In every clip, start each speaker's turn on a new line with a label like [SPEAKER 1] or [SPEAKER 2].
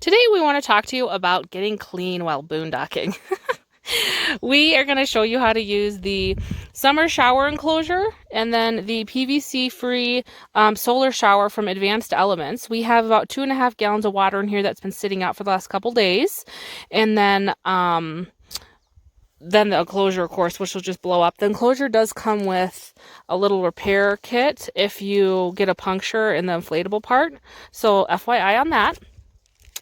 [SPEAKER 1] Today we want to talk to you about getting clean while boondocking. We are going to show you how to use the summer shower enclosure and then the PVC-free solar shower from Advanced Elements. We have about 2.5 gallons of water in here that's been sitting out for the last couple days. And then the enclosure, of course, which will just blow up. The enclosure does come with a little repair kit if you get a puncture in the inflatable part. So FYI on that.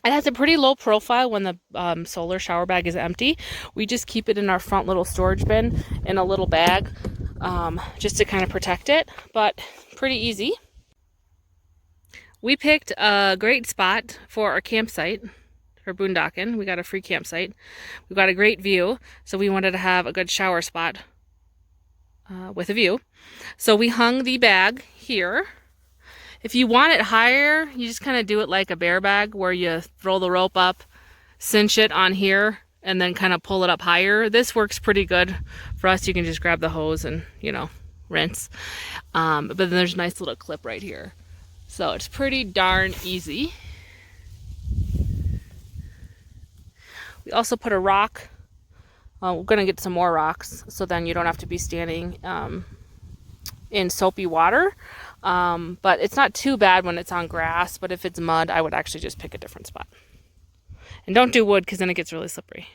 [SPEAKER 1] It has a pretty low profile when the solar shower bag is empty. We just keep it in our front little storage bin in a little bag just to kind of protect it, but pretty easy. We picked a great spot for our campsite for boondocking. We got a free campsite. We've got a great view, so we wanted to have a good shower spot with a view. So we hung the bag here. If you want it higher, you just kind of do it like a bear bag where you throw the rope up, cinch it on here, and then kind of pull it up higher. This works pretty good for us. You can just grab the hose and, rinse. But then there's a nice little clip right here. So it's pretty darn easy. We also put a rock. We're going to get some more rocks so then you don't have to be standing in soapy water. But it's not too bad when it's on grass, but if it's mud, I would actually just pick a different spot. And don't do wood because then it gets really slippery.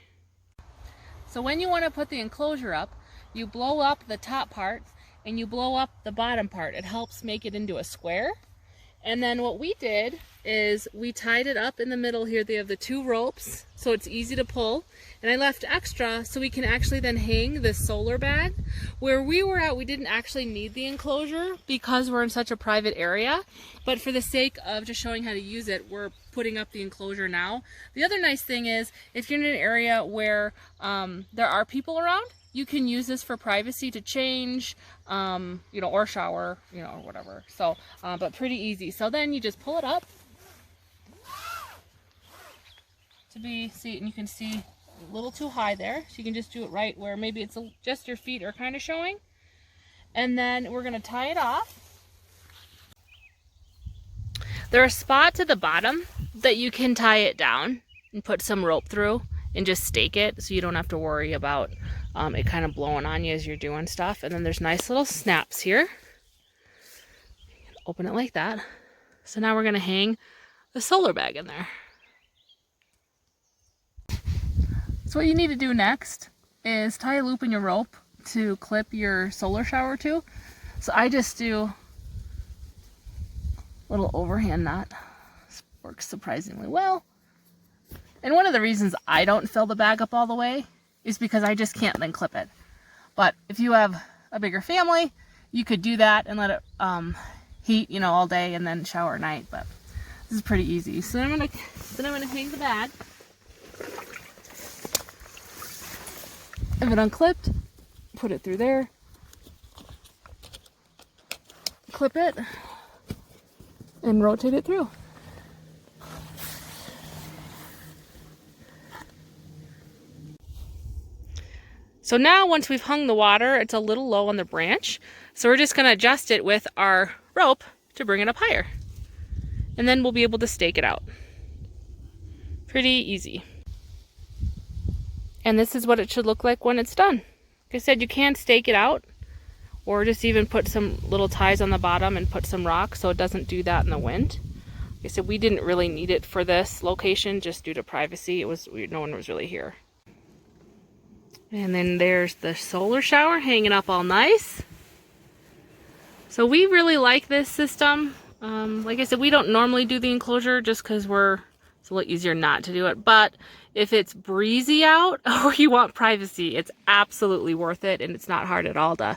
[SPEAKER 1] So when you want to put the enclosure up, you blow up the top part and you blow up the bottom part. It helps make it into a square. And then what we did is we tied it up in the middle here. They have the 2 ropes, so it's easy to pull. And I left extra so we can actually then hang this solar bag. Where we were at, we didn't actually need the enclosure because we're in such a private area. But for the sake of just showing how to use it, we're putting up the enclosure now. The other nice thing is, if you're in an area where there are people around, you can use this for privacy to change, or shower, or whatever. So, but pretty easy. So then you just pull it up and you can see a little too high there. So you can just do it right where maybe it's just your feet are kind of showing. And then we're gonna tie it off. There's a spot to the bottom that you can tie it down and put some rope through and just stake it so you don't have to worry about it kind of blowing on you as you're doing stuff. And then there's nice little snaps here. Open it like that. So now we're going to hang the solar bag in there. So what you need to do next is tie a loop in your rope to clip your solar shower to. So I just do a little overhand knot. This works surprisingly well. And one of the reasons I don't fill the bag up all the way is because I just can't then clip it. But if you have a bigger family, you could do that and let it heat, all day and then shower at night. But this is pretty easy. So then I'm gonna hang the bag. Have it unclipped, put it through there, clip it, and rotate it through. So now once we've hung the water, it's a little low on the branch. So we're just going to adjust it with our rope to bring it up higher. And then we'll be able to stake it out. Pretty easy. And this is what it should look like when it's done. Like I said, you can stake it out or just even put some little ties on the bottom and put some rocks so it doesn't do that in the wind. Like I said, we didn't really need it for this location just due to privacy. No one was really here. And then there's the solar shower hanging up all nice. So we really like this system. Like I said, we don't normally do the enclosure just because it's a little easier not to do it. But if it's breezy out or you want privacy, it's absolutely worth it. And it's not hard at all to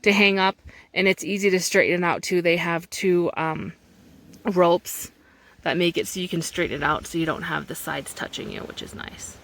[SPEAKER 1] hang up. And it's easy to straighten it out too. They have 2 ropes that make it so you can straighten it out so you don't have the sides touching you, which is nice.